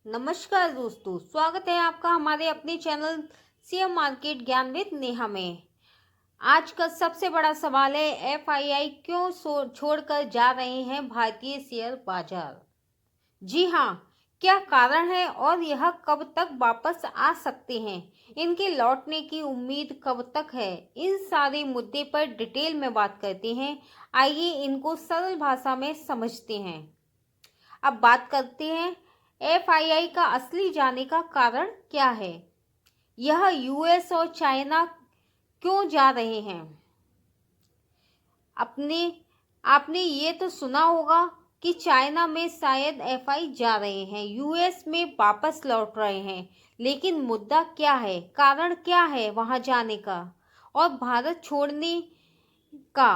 नमस्कार दोस्तों, स्वागत है आपका हमारे अपने चैनल शेयर मार्केट ज्ञान विद नेहा में। आज का सबसे बड़ा सवाल है, एफआईआई क्यों छोड़कर जा रहे हैं भारतीय शेयर बाजार। जी हाँ, क्या कारण है और यह कब तक वापस आ सकते हैं, इनके लौटने की उम्मीद कब तक है, इन सारे मुद्दे पर डिटेल में बात करते हैं। आइए इनको सरल भाषा में समझते हैं। अब बात करते हैं एफआईआई का असली जाने का कारण क्या है। यह यूएस और चाइना क्यों जा रहे हैं। आपने ये तो सुना होगा कि चाइना में शायद एफआई जा रहे हैं, यूएस में वापस लौट रहे हैं, लेकिन मुद्दा क्या है, कारण क्या है वहां जाने का और भारत छोड़ने का।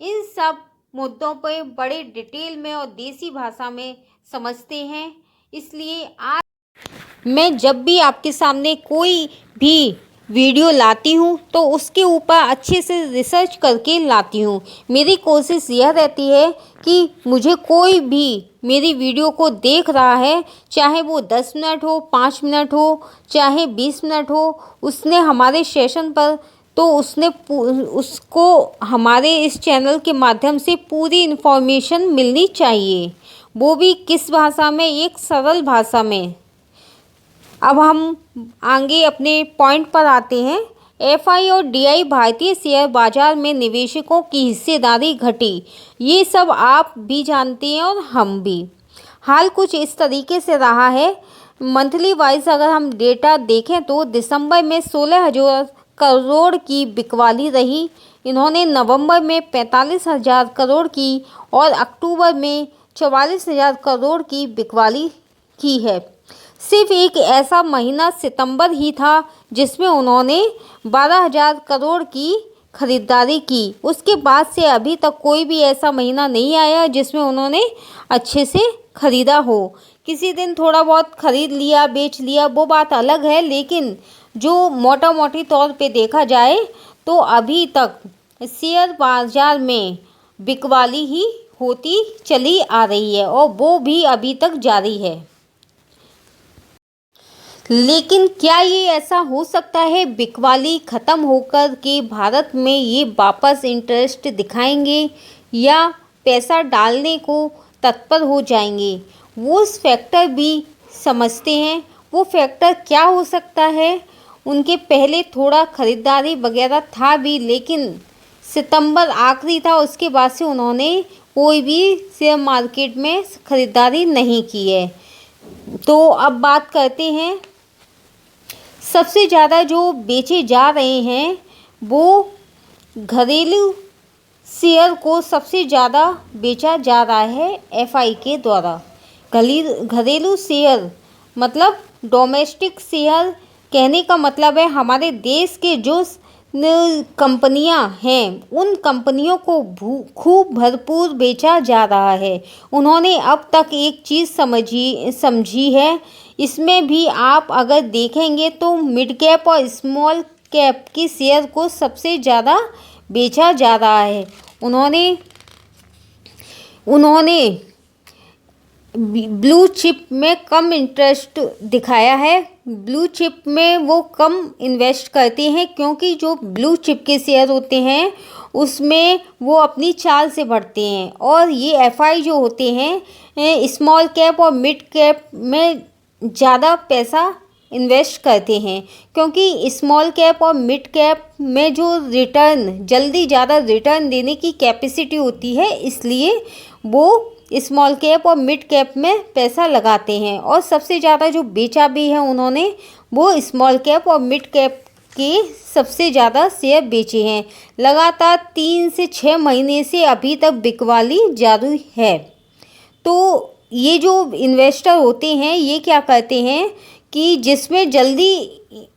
इन सब मुद्दों पर बड़े डिटेल में और देसी भाषा में समझते हैं। इसलिए आज मैं जब भी आपके सामने कोई भी वीडियो लाती हूँ तो उसके ऊपर अच्छे से रिसर्च करके लाती हूँ। मेरी कोशिश यह रहती है कि मुझे कोई भी मेरी वीडियो को देख रहा है, चाहे वो 10 मिनट हो, 5 मिनट हो, चाहे 20 मिनट हो, उसने हमारे सेशन पर तो उसको हमारे इस चैनल के माध्यम से पूरी इन्फॉर्मेशन मिलनी चाहिए, वो भी किस भाषा में, एक सरल भाषा में। अब हम आगे अपने पॉइंट पर आते हैं। एफआई और डीआई भारतीय शेयर बाजार में निवेशकों की हिस्सेदारी घटी, ये सब आप भी जानते हैं और हम भी। हाल कुछ इस तरीके से रहा है। मंथली वाइज अगर हम डेटा देखें तो दिसंबर में 16,000 करोड़ की बिकवाली रही। इन्होंने नवंबर में 45,000 करोड़ की और अक्टूबर में 44,000 करोड़ की बिकवाली की है। सिर्फ एक ऐसा महीना सितंबर ही था जिसमें उन्होंने 12,000 करोड़ की खरीदारी की। उसके बाद से अभी तक कोई भी ऐसा महीना नहीं आया जिसमें उन्होंने अच्छे से खरीदा हो। किसी दिन थोड़ा बहुत खरीद लिया, बेच लिया, वो बात अलग है, लेकिन जो मोटा मोटी तौर पे देखा जाए तो अभी तक शेयर बाजार में बिकवाली ही होती चली आ रही है और वो भी अभी तक जारी है। लेकिन क्या ये ऐसा हो सकता है बिकवाली ख़त्म होकर के भारत में ये वापस इंटरेस्ट दिखाएंगे या पैसा डालने को तत्पर हो जाएंगे। वो उस फैक्टर भी समझते हैं। वो फैक्टर क्या हो सकता है। उनके पहले थोड़ा ख़रीदारी वगैरह था भी, लेकिन सितंबर आखिरी था, उसके बाद से उन्होंने कोई भी शेयर मार्केट में ख़रीदारी नहीं की है। तो अब बात करते हैं, सबसे ज़्यादा जो बेचे जा रहे हैं वो घरेलू शेयर को सबसे ज़्यादा बेचा जा रहा है एफआई के द्वारा। घरेलू शेयर मतलब डोमेस्टिक शेयर, कहने का मतलब है हमारे देश के जो कंपनियां हैं उन कंपनियों को खूब भरपूर बेचा जा रहा है। उन्होंने अब तक एक चीज़ समझी है, इसमें भी आप अगर देखेंगे तो मिड कैप और स्मॉल कैप की शेयर को सबसे ज़्यादा बेचा जा रहा है। उन्होंने ब्लू चिप में कम इंटरेस्ट दिखाया है। ब्लू चिप में वो कम इन्वेस्ट करते हैं क्योंकि जो ब्लू चिप के शेयर होते हैं उसमें वो अपनी चाल से बढ़ते हैं, और ये एफआई जो होते हैं स्मॉल कैप और मिड कैप में ज़्यादा पैसा इन्वेस्ट करते हैं, क्योंकि स्मॉल कैप और मिड कैप में जो रिटर्न जल्दी ज़्यादा रिटर्न देने की कैपेसिटी होती है, इसलिए वो स्मॉल कैप और मिड कैप में पैसा लगाते हैं। और सबसे ज़्यादा जो बेचा भी है उन्होंने वो स्मॉल कैप और मिड कैप के सबसे ज़्यादा शेयर बेचे हैं। लगातार 3 से 6 महीने से अभी तक बिकवाली जारी है। तो ये जो इन्वेस्टर होते हैं ये क्या करते हैं कि जिसमें जल्दी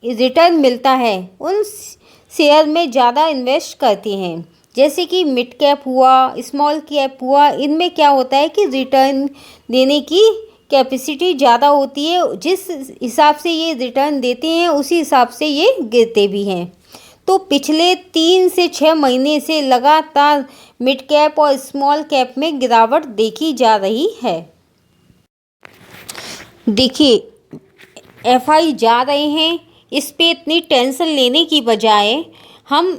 रिटर्न मिलता है उन शेयर में ज़्यादा इन्वेस्ट करते हैं। जैसे कि मिड कैप हुआ, स्मॉल कैप हुआ, इनमें क्या होता है कि रिटर्न देने की कैपेसिटी ज़्यादा होती है। जिस हिसाब से ये रिटर्न देते हैं उसी हिसाब से ये गिरते भी हैं। तो पिछले 3 से 6 महीने से लगातार मिड कैप और स्मॉल कैप में गिरावट देखी जा रही है। देखिए, एफआई जा रहे हैं, इस पे इतनी टेंशन लेने की बजाय हम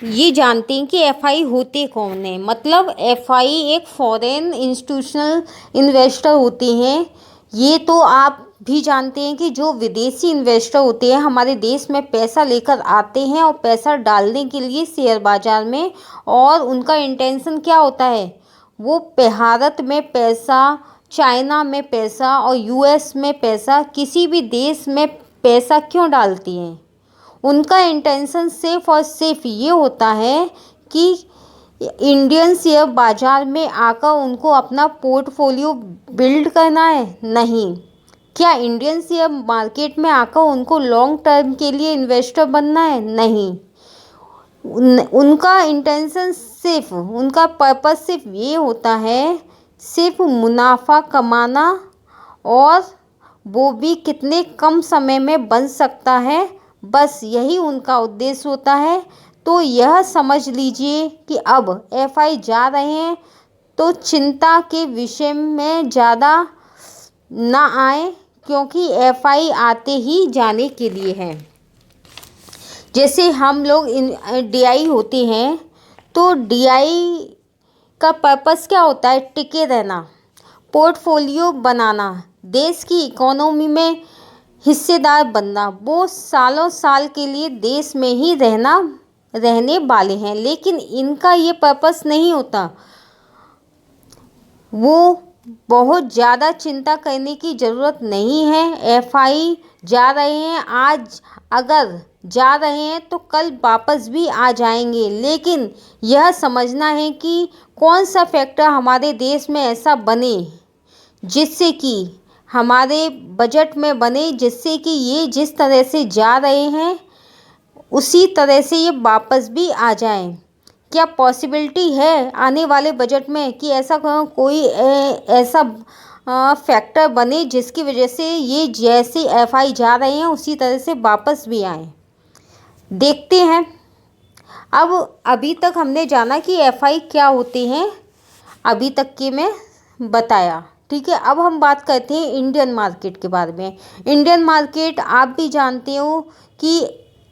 ये जानते हैं कि एफआई होते कौन है। मतलब एफआई एक फॉरेन इंस्टीट्यूशनल इन्वेस्टर होते हैं। ये तो आप भी जानते हैं कि जो विदेशी इन्वेस्टर होते हैं हमारे देश में पैसा लेकर आते हैं और पैसा डालने के लिए शेयर बाजार में, और उनका इंटेंशन क्या होता है, वो भारत में पैसा, चाइना में पैसा और यूएस में पैसा, किसी भी देश में पैसा क्यों डालती हैं। उनका इंटेंशन सिर्फ और सिर्फ ये होता है कि इंडियन शेयर बाजार में आकर उनको अपना पोर्टफोलियो बिल्ड करना है। नहीं, क्या इंडियन शेयर मार्केट में आकर उनको लॉन्ग टर्म के लिए इन्वेस्टर बनना है। नहीं, उनका इंटेंशन सिर्फ, उनका पर्पस सिर्फ ये होता है, सिर्फ मुनाफा कमाना, और वो भी कितने कम समय में बन सकता है, बस यही उनका उद्देश्य होता है। तो यह समझ लीजिए कि अब एफआई जा रहे हैं तो चिंता के विषय में ज़्यादा ना आए, क्योंकि एफआई आते ही जाने के लिए है। जैसे हम लोग डीआई होते हैं, तो डीआई का पर्पस क्या होता है, टिके रहना, पोर्टफोलियो बनाना, देश की इकोनॉमी में हिस्सेदार बनना। वो सालों साल के लिए देश में ही रहने वाले हैं, लेकिन इनका ये पर्पस नहीं होता। वो बहुत ज़्यादा चिंता करने की ज़रूरत नहीं है। एफआई जा रहे हैं, आज अगर जा रहे हैं तो कल वापस भी आ जाएंगे, लेकिन यह समझना है कि कौन सा फैक्टर हमारे देश में ऐसा बने जिससे कि हमारे बजट में बने, जिससे कि ये जिस तरह से जा रहे हैं उसी तरह से ये वापस भी आ जाएं। क्या पॉसिबिलिटी है आने वाले बजट में कि ऐसा कोई ऐसा फैक्टर बने जिसकी वजह से ये जैसे एफआई जा रहे हैं उसी तरह से वापस भी आएँ। देखते हैं। अब अभी तक हमने जाना कि एफआई क्या होते हैं, अभी तक के मैं बताया, ठीक है। अब हम बात करते हैं इंडियन मार्केट के बारे में। इंडियन मार्केट आप भी जानते हो कि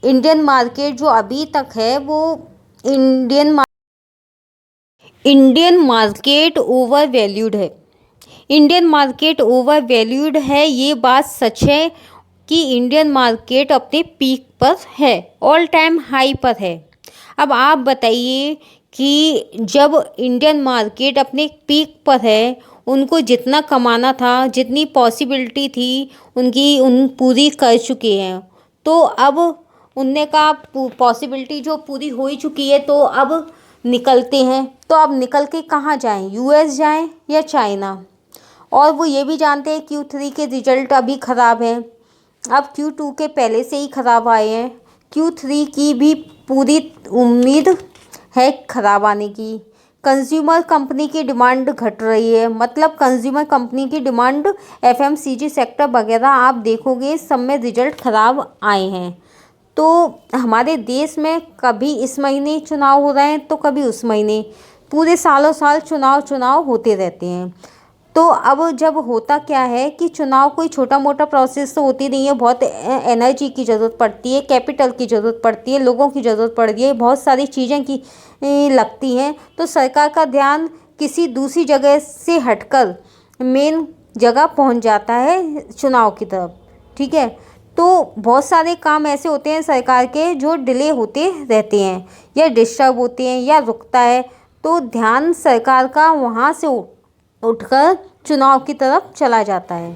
इंडियन मार्केट जो अभी तक है वो इंडियन मार्केट ओवर वैल्यूड है। इंडियन मार्केट ओवर वैल्यूड है, ये बात सच है कि इंडियन मार्केट अपने पीक पर है, ऑल टाइम हाई पर है। अब आप बताइए कि जब इंडियन मार्केट अपने पीक पर है, उनको जितना कमाना था, जितनी पॉसिबिलिटी थी उनकी, उन पूरी कर चुके हैं। तो अब उनने कहा पॉसिबिलिटी जो पूरी हो ही चुकी है, तो अब निकलते हैं। तो अब निकल के कहाँ जाएं, यूएस जाएं या चाइना। और वो ये भी जानते हैं Q3 के रिजल्ट अभी ख़राब हैं, अब Q2 के पहले से ही ख़राब आए हैं, Q3 की भी पूरी उम्मीद है ख़राब आने की। कंज्यूमर कंपनी की डिमांड घट रही है, मतलब कंज्यूमर कंपनी की डिमांड FMCG सेक्टर वगैरह आप देखोगे सब में रिजल्ट ख़राब आए हैं। तो हमारे देश में कभी इस महीने चुनाव हो रहे हैं तो कभी उस महीने, पूरे सालों साल चुनाव होते रहते हैं। तो अब जब होता क्या है कि चुनाव कोई छोटा मोटा प्रोसेस तो होती नहीं है, बहुत एनर्जी की ज़रूरत पड़ती है, कैपिटल की ज़रूरत पड़ती है, लोगों की ज़रूरत पड़ती है, बहुत सारी चीज़ें की लगती हैं। तो सरकार का ध्यान किसी दूसरी जगह से हटकर मेन जगह पहुंच जाता है चुनाव की तरफ, ठीक है। तो बहुत सारे काम ऐसे होते हैं सरकार के जो डिले होते रहते हैं या डिस्टर्ब होते हैं या रुकता है, तो ध्यान सरकार का वहाँ से उठकर चुनाव की तरफ चला जाता है।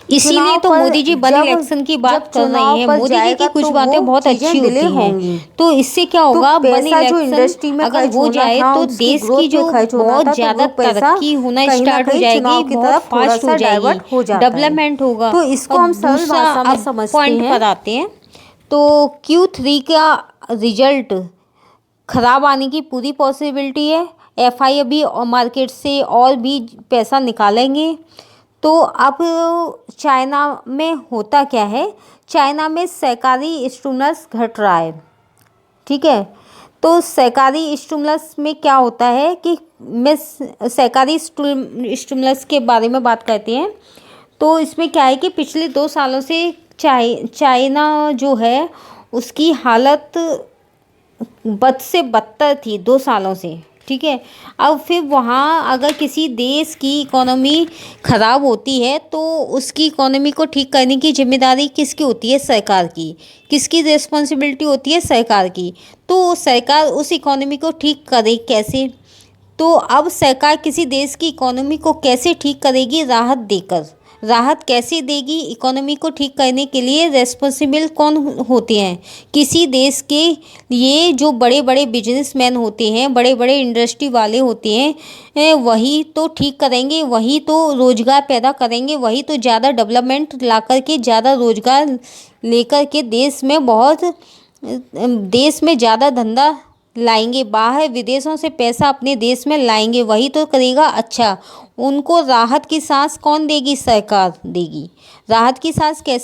इसीलिए तो मोदी जी बड़े इलेक्शन की बात कर रही हैं। मोदी जी की कुछ बातें बहुत अच्छी होती हैं, तो इससे क्या होगा, बड़े इलेक्शन अगर हो जाए तो देश की जो बहुत ज़्यादा तरक्की होना स्टार्ट हो जाएगी, बहुत फास्ट हो जाएगी, डेवलपमेंट होगा। तो इसको हम सरल भाषा में समझते हैं। पॉइंट पर आते हैं, तो Q3 का रिजल्ट खराब आने की पूरी पॉसिबिलिटी है। एफआई अभी मार्केट से और भी पैसा निकालेंगे। तो अब चाइना में होता क्या है, चाइना में सरकारी स्टिमुलस घट रहा है, ठीक है। तो सरकारी स्टिमुलस में क्या होता है कि मैं सरकारी स्टिमुलस के बारे में बात करते हैं। तो इसमें क्या है कि पिछले 2 सालों से चाइना जो है उसकी हालत बद से बदतर थी 2 सालों से। ठीक है। अब फिर वहाँ अगर किसी देश की इकोनॉमी ख़राब होती है तो उसकी इकोनॉमी को ठीक करने की जिम्मेदारी किसकी होती है? सरकार की। किसकी रिस्पॉन्सिबिलिटी होती है? सरकार की। तो सरकार उस इकोनॉमी को ठीक करे कैसे? तो अब सरकार किसी देश की इकोनॉमी को कैसे ठीक करेगी? राहत देकर। राहत कैसे देगी? इकोनॉमी को ठीक करने के लिए रेस्पॉन्सिबल कौन होते हैं? किसी देश के ये जो बड़े बड़े बिजनेसमैन होते हैं, बड़े बड़े इंडस्ट्री वाले होते हैं, वही तो ठीक करेंगे, वही तो रोजगार पैदा करेंगे, वही तो ज़्यादा डेवलपमेंट ला कर के ज़्यादा रोजगार लेकर के देश में ज़्यादा धंधा लाएंगे, बाहर विदेशों से पैसा अपने देश में लाएंगे, वही तो करेगा अच्छा। उनको राहत की सांस कौन देगी? सरकार देगी। राहत की सांस कैसे